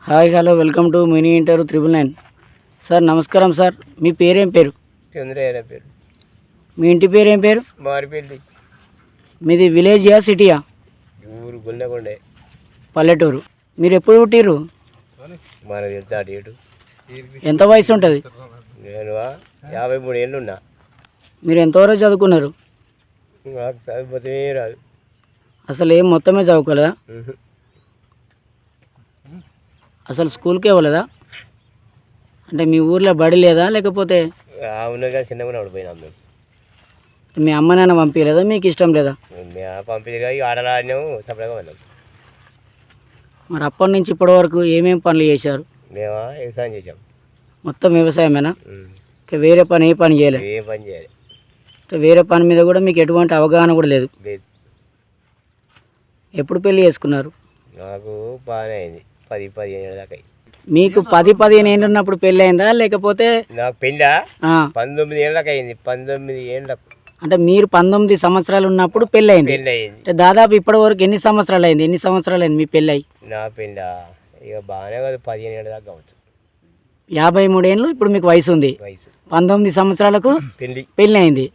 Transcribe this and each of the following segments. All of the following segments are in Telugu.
Hi hello welcome to mini inter 999. Sir నమస్కారం సార్. మీ పేరేం పేరు? చంద్రయ్య పేరు. మీ ఇంటి పేరు ఏం పేరు? మారిపల్లి. మీది విలేజియా సిటీయా? ఊరు గుల్లెకొండే. పల్లెటూరు. మీరు ఎప్పుడు పుట్టిర్రు? మన తెలుసా డేటు? ఎంత వయసు ఉంటుంది? నేను 53 ఏళ్ళు ఉన్నా. మీరు ఎంతవరకు చదువుకున్నారు? నాకు చదివిపోతే రాదు. అసలు ఏం మొత్తమే చదువుకోలేదా? అసలు స్కూల్కి ఇవ్వలేదా? అంటే మీ ఊర్లో బడి లేదా లేకపోతే? ఉన్నగా చిన్నగా పోయినాం మేము. మీ అమ్మ నాన్న పంపించలేదా? మీకు ఇష్టం లేదా? పంపించగా ఆటలు ఆడినాము, సపరేట్గా వెళ్ళాం. మరి అప్పటి నుంచి ఇప్పటి వరకు ఏమేమి పనులు చేశారు? మేము వ్యవసాయం చేసాం. మొత్తం వ్యవసాయమేనా? ఇంకా వేరే పని ఏ పని చేయలేదు? ఏ పని చేయాలి? ఇంకా వేరే పని మీద కూడా మీకు ఎటువంటి అవగాహన కూడా లేదు? లేదు. ఎప్పుడు పెళ్ళి చేసుకున్నారు? నాకు బాగానే అయింది, 10-15 ఏళ్ళ దాకా. మీకు 10-15 ఏళ్ళు ఉన్నప్పుడు పెళ్ళి అయిందా లేకపోతే? నాకు పెళ్ళ 19 ఏళ్ళకి అయింది. 19 ఏళ్ళకు అంటే మీరు 19 సంవత్సరాలు ఉన్నప్పుడు పెళ్ళి అయింది. పెళ్ళి అయింది. అంటే దాదాపు ఇప్పటి వరకు ఎన్ని సంవత్సరాలు అయింది మీ పెళ్ళి అయ్యి? నా పెళ్ళ ఇక బాగానే కాదు, 15 ఏళ్ళ దాకా కావచ్చు. 53 ఏళ్ళు ఇప్పుడు మీకు వయసు ఉంది. 19 సంవత్సరాలకు పెళ్ళి అయింది.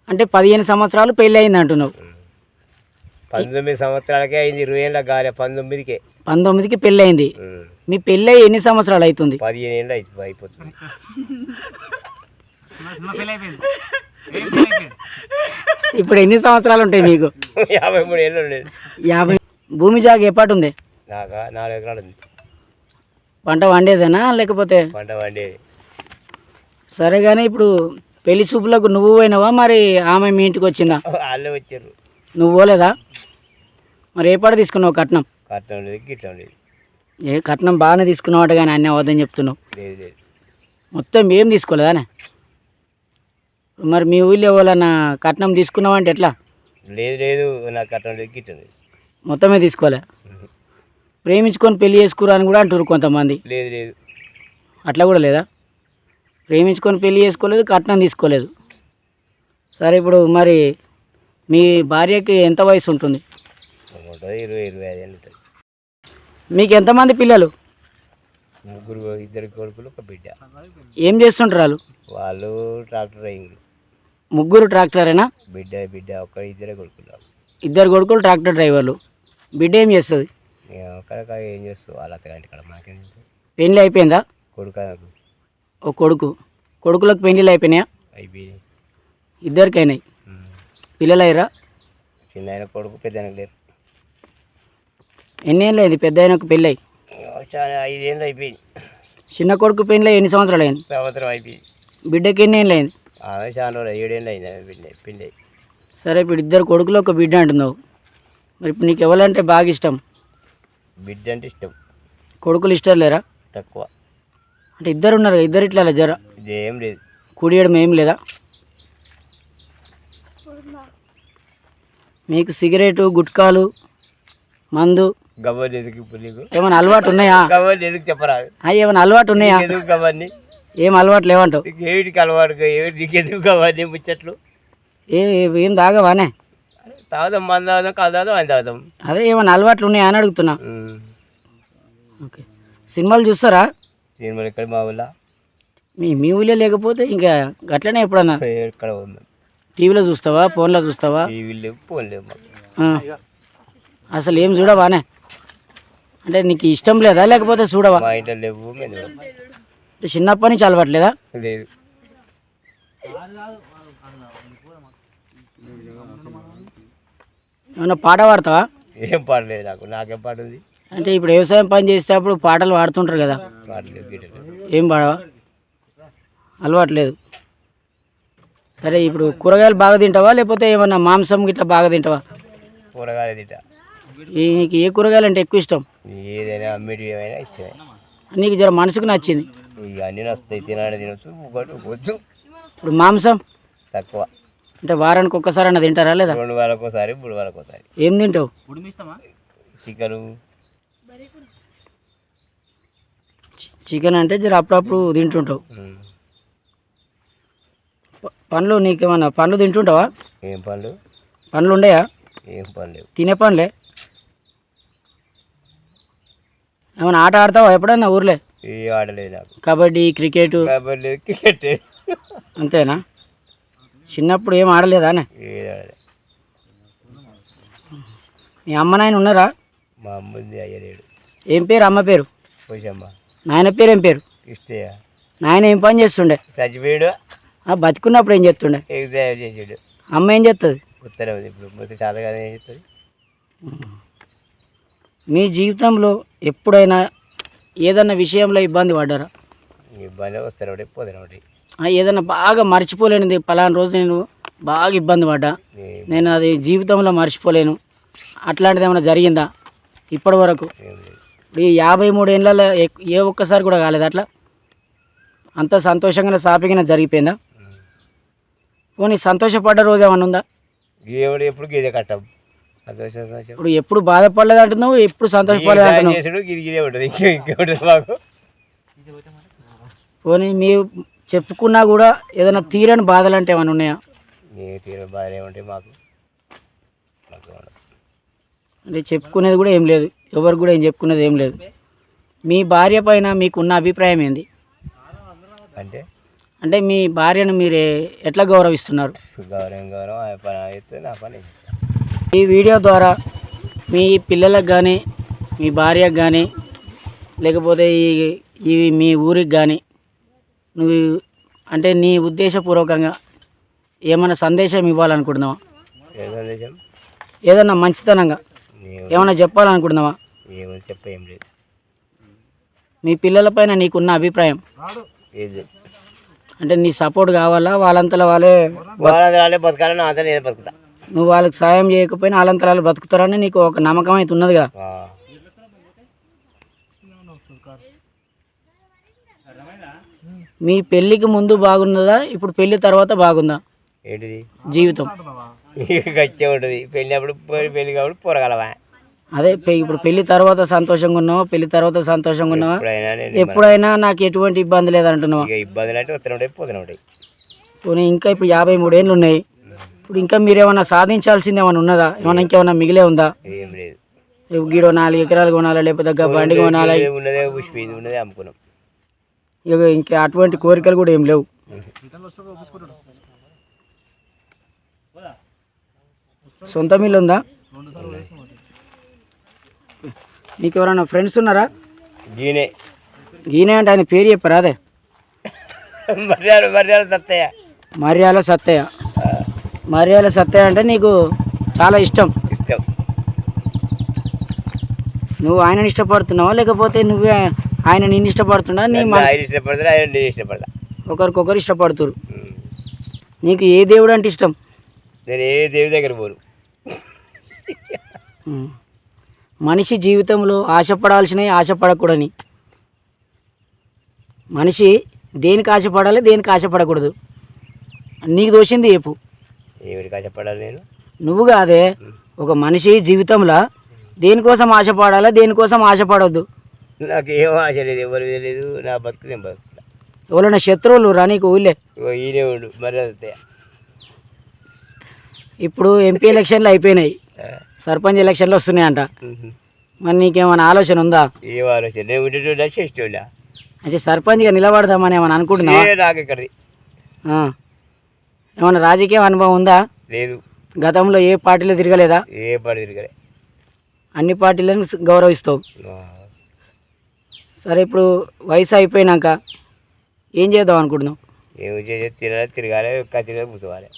అంటే 15 సంవత్సరాలు పెళ్ళి అయింది అంటున్నావు. 19 సంవత్సరాలకే అయింది. 20 ఏళ్ళ గాలి 19కి పెళ్ళి అయింది. మీ పెళ్ళి అయ్యి ఎన్ని సంవత్సరాలు అవుతుంది? 15 ఏళ్ళు అయిపోతుంది. ఇప్పుడు ఎన్ని సంవత్సరాలు ఉంటాయి మీకు? 53 ఏళ్ళు ఉండేది. 50. భూమి జాగ ఎపాటు ఉంది? నాకు 4 ఎకరాలు ఉంది. పంట వండేదేనా లేకపోతే? పంట వండేది. సరే కానీ ఇప్పుడు పెళ్లి చూపులకు నువ్వు పోయినావా మరి ఆమె మీ ఇంటికి వచ్చిందా? వాళ్ళే వచ్చారు. నువ్వు పోలేదా? మరి ఏ పాట తీసుకున్నావు కట్నం? కట్నం లేదు, గిట్లం లేదు. ఏ కట్నం బాగానే తీసుకున్నావట కానీ అన్నీ అవద్దని చెప్తున్నావు. లేదు లేదు, మొత్తం ఏం తీసుకోలేదానే? మరి మీ ఊళ్ళో ఎవరన్నా కట్నం తీసుకున్నావు అంటే ఎట్లా? లేదు లేదు, నాకు కట్నం లేదు, గిట్లం లేదు. మొత్తమే తీసుకోలే? ప్రేమించుకొని పెళ్లి చేసుకురా అని కూడా అంటారు కొంతమంది. లేదు లేదు, అట్లా కూడా లేదా? ప్రేమించుకొని పెళ్లి చేసుకోలేదు, కట్నం తీసుకోలేదు. సరే ఇప్పుడు మరి మీ భార్యకి ఎంత వయసు ఉంటుంది? 20-25 ఏళ్ళు ఉంటుంది. మీకు ఎంతమంది పిల్లలు? 3, 2 కొడుకులు, 1 బిడ్డ. ఏం చేస్తుంటారు వాళ్ళు ట్రాక్టర్ డ్రైవింగ్. 3 ట్రాక్టరేనా? బిడ్డ 2 కొడుకులు. 2 కొడుకులు ట్రాక్టర్ డ్రైవర్లు. బిడ్డ ఏం చేస్తుంది? ఒక్కరిక ఏం చేస్తావు, వాళ్ళ అత్తగాంటి ఇక్కడ మాకేం చేస్తావు. పెళ్ళి అయిపోయిందా? కొడుకు నాకు ఓ కొడుకులకు పెళ్ళిళ్ళు అయిపోయినాయా? అయిపోయింది. 2కి అయినాయి. పిల్లలు అయ్యారా? చిన్న ఆయన కొడుకు, పెద్ద ఆయనకు లేరు. ఎన్ని ఏళ్ళు అయింది పెద్ద ఆయనకు పెళ్ళి అయ్యి? 5 ఏళ్ళు అయిపోయింది. చిన్న కొడుకు పెళ్ళి ఎన్ని సంవత్సరాలు అయింది? సంవత్సరం అయిపోయింది. బిడ్డకి ఎన్ని ఏళ్ళు అయింది? చాలా 7 ఏళ్ళు అయింది పిండి. సరే ఇప్పుడు 2 కొడుకులు 1 బిడ్డ అంటున్నావు. మరి ఇప్పుడు నీకు ఎవరంటే బాగా ఇష్టం? బిడ్డ అంటే ఇష్టం. కొడుకులు ఇష్టం లేరా? తక్కువ. అంటే 2 ఉన్నారు, 2 ఇట్లా జర ఏం లేదు. కుడియడం ఏం లేదా? మీకు సిగరెటు, గుట్కాలు, మందు గవర్ని ఎదుగు పులిగు ఏమైనా అలవాటు ఉన్నాయా? గవర్ని ఎదుగు చెప్పరాదు. ఏమైనా అలవాటు ఉన్నాయా? ఎదుగు గవర్ని ఏం అలవాటు లేవంటావు? ఏమిటికి అలవాటు, నీకు ఎదుగు గవర్ని ముచ్చట్లు ఏం తాగవానే? తాగుదాం, మన తాగుదాం, కాదు తాగుదాం, అని తాగుదాం. అదే ఏమైనా అలవాట్లు ఉన్నాయా అని అడుగుతున్నా. ఓకే. సినిమాలు చూస్తారా? సినిమాలు ఇక్కడ మా ఊళ్ళో. మీ ఊళ్ళో లేకపోతే ఇంకా అట్లనే ఎప్పుడన్నా ఎక్కడ ఉంది? టీవీలో చూస్తావా, ఫోన్లో చూస్తావా? టీవీలు లేవు, ఫోన్ లేవు మాకు. అసలు ఏం చూడవానే? అంటే నీకు ఇష్టం లేదా లేకపోతే చూడవా? మా ఇంట్లో లేవు, మేము అంటే చిన్నప్పటి నుంచి అలవాట్లేదా? లేదు. ఏమన్నా పాట పాడతావా? ఏం పాడలేదు నాకేం పాట ఉంది? అంటే ఇప్పుడు వ్యవసాయం పని చేసేటప్పుడు పాటలు పాడుతుంటారు కదా, పాడలేదు, గిట్టలేదు. ఏం పాడవా? అలవాట్లేదు. సరే ఇప్పుడు కూరగాయలు బాగా తింటావా లేకపోతే ఏమన్నా మాంసం గిట్లా బాగా తింటావా? కూరగాయలు తింటా. నీకు ఏ కూరగాయలు అంటే ఎక్కువ ఇష్టం? ఏదైనా అమ్మేటి ఏమైనా ఇష్టమే. నీకు జర మనసుకు నచ్చింది? ఇక అన్నీ నస్తాయి, తినాలి, తినొచ్చు, వద్దు. ఇప్పుడు మాంసం తక్కువ. అంటే వారానికి ఒక్కసారి అన్న తింటారా లేదా? 2 వారాలకు ఒకసారి, 3 వారాలకు ఒకసారి. ఏం తింటావు? చికెను. చికెన్ అంటే జర అప్పుడప్పుడు తింటుంటావు. పండ్లు నీకేమన్నా పండ్లు తింటుంటావా? ఏం పండ్లు? పండ్లు ఉండయా? ఏం పండ్లు? తినే పండ్లే. ఏమైనా ఆట ఆడతావా ఎప్పుడన్నా ఊర్లే? ఏ ఆడలేదు నాకు. కబడ్డీ, క్రికెట్ కబడ్డీ క్రికెట్ అంతేనా? చిన్నప్పుడు ఏం ఆడలేదానే? ఏది ఆడలేదు. మీ అమ్మ నాయన ఉన్నారా? మా అమ్ముంది అయ్యలేడు. ఏం పేరు అమ్మ పేరు? పోషమ్మ. నాయన పేరు ఏం పేరు? ఇష్టయ్య. నాయన ఏం పని చేస్తుండే? చచ్చిపోయాడు. బతికున్నప్పుడు ఏం చేస్తుండే? ఎగ్జామ్ చేసాడు. అమ్మ ఏం చేస్తుంది? ఉత్తరం ఉంది ఇప్పుడు మొత్తం చాలా కదా ఏం చేస్తుంది. మీ జీవితంలో ఎప్పుడైనా ఏదన్నా విషయంలో ఇబ్బంది పడ్డారా? ఇబ్బంది వస్తారు ఒకటి పోతాను ఒకటి. ఏదన్నా బాగా మర్చిపోలేనిది పలానా రోజు నేను బాగా ఇబ్బంది పడ్డా, నేను అది జీవితంలో మర్చిపోలేను అట్లాంటిది ఏమైనా జరిగిందా ఇప్పటి వరకు? ఈ 53 ఏళ్ళలో ఏ ఒక్కసారి కూడా కాలేదు అట్లా? అంత సంతోషంగా సాపిగా జరిగిపోయిందా? పోనీ సంతోషపడ్డ రోజు ఏమన్నా ఉందా? దేవుడు ఎప్పుడు గీదే కట్టాం. సంతోషం ఇప్పుడు ఎప్పుడు బాధపడలేదు అంటున్నావు, ఎప్పుడు సంతోషపడలేదు అంటున్నావు. చేసుడు గిదే ఉంటుంది, ఇంకేముంటుంది మాకు. పోనీ మీరు చెప్పుకున్నా కూడా ఏదైనా తీరని బాధలు అంటే ఏమైనా ఉన్నాయా? తీరని బాధలు ఏముంటాయి మాకు? అంటే చెప్పుకునేది కూడా ఏం లేదు, ఎవరికి కూడా ఏం చెప్పుకునేది ఏం లేదు. మీ భార్య పైన మీకున్న అభిప్రాయం ఏంది? అంటే అంటే మీ భార్యను మీరు ఎట్లా గౌరవిస్తున్నారు? గౌరవం ఆ పని అయితే నా పని. ఈ వీడియో ద్వారా మీ పిల్లలకు కానీ మీ భార్యకు కానీ లేకపోతే ఇవి మీ ఊరికి కానీ నువ్వు అంటే నీ ఉద్దేశపూర్వకంగా ఏమైనా సందేశం ఇవ్వాలనుకుంటున్నావా? ఏ సందేశం? ఏదన్నా మంచితనంగా ఏమైనా చెప్పాలనుకుంటున్నావా? ఏమని చెప్ప ఏం లేదు. మీ పిల్లలపైన నీకున్న అభిప్రాయం ఏది అంటే నీ సపోర్ట్ కావాలా? వాళ్ళంతలో వాళ్ళే బతకాలని అంతా నేను బతుకుతా. నువ్వు వాళ్ళకి సాయం చేయకపోయినా వాళ్ళంతరాలు బతుకుతారని నీకు ఒక నమ్మకం అయితే ఉన్నది కదా? మీ పెళ్ళికి ముందు బాగున్నదా, ఇప్పుడు పెళ్లి తర్వాత బాగుందా ఏంటిది జీవితం? గచ్చే ఉంటుంది. పెళ్ళినప్పుడు పెళ్ళి కాబట్టి పొరగలవా? అదే ఇప్పుడు పెళ్లి తర్వాత సంతోషంగా ఉన్నావా, పెళ్లి తర్వాత సంతోషంగా ఉన్నావా? ఎప్పుడైనా నాకు ఎటువంటి ఇబ్బంది లేదంటున్నావా? ఇబ్బందులు అంటే వస్తున్నాయి పోతూనే ఉంటాయి. పోనీ ఇంకా ఇప్పుడు 53 ఏళ్ళు ఉన్నాయి, ఇప్పుడు ఇంకా మీరేమన్నా సాధించాల్సింది ఏమైనా ఉన్నదా? ఏమన్నా ఇంకేమన్నా మిగిలే ఉందా? ఏం లేదు. గీడో 4 ఎకరాలు కొనాలా, లేకపోతే బండి కొనాలా, ఉన్నదే పుష్పింది ఉన్నదే అమ్ముకున్నాం. ఇక ఇంకా అటువంటి కోరికలు కూడా ఏం లేవు. సొంత మిల్లు ఉందా? నీకు ఎవరైనా ఫ్రెండ్స్ ఉన్నారా? గీనే అంటే ఆయన పేరు చెప్పరా? అదే మర్యాల సత్తయ్య. మర్యాల సత్తయ్య అంటే నీకు చాలా ఇష్టం. నువ్వు ఆయనని ఇష్టపడుతున్నావా లేకపోతే నువ్వే ఆయన నిన్ను ఇష్టపడుతున్నా? ఒకరికొకరు ఇష్టపడుతురు. నీకు ఏ దేవుడు అంటే ఇష్టం? నేను ఏ దేవుడి దగ్గర పోను. మనిషి జీవితంలో ఆశపడాల్సినవి ఆశపడకూడని, మనిషి దేనికి ఆశపడాలి దేనికి ఆశపడకూడదు నీకు దోషింది చెప్పు. ఎవరికి ఆశపడాలి? నేను నువ్వు కాదే, ఒక మనిషి జీవితంలో దేనికోసం ఆశపడాలి దేనికోసం ఆశపడవద్దు. నాకు ఏం ఆశ లేదు, ఎవరు లేదు, నా బతుకు నేను బతుకుతా. ఎవరైనా శత్రువులు రా నీకు ఊళ్ళే? ఈయనే ఉండు మర్యాద. ఇప్పుడు ఎంపీ ఎలక్షన్లు అయిపోయినాయి, సర్పంచ్ ఎలక్షన్లు వస్తున్నాయంట. మరి నీకేమైనా ఆలోచన ఉందా? ఏం ఆలోచన? నేను ఉండేటోళ్ళ చేసేటోళ్ళ అంటే సర్పంచ్గా నిలబడదామని ఏమైనా అనుకుంటున్నావా? నాకు ఇక్కడిది ఏమైనా రాజకీయ అనుభవం ఉందా? లేదు. గతంలో ఏ పార్టీలో తిరగలేదా? ఏ పార్టీ తిరగలే. అన్ని పార్టీలను గౌరవిస్తావు. సరే ఇప్పుడు వయసు అయిపోయినాక ఏం చేద్దాం అనుకుంటున్నావు? ఏం చేసి తిరగాలి, కత్తిగా కూర్చోవాలి.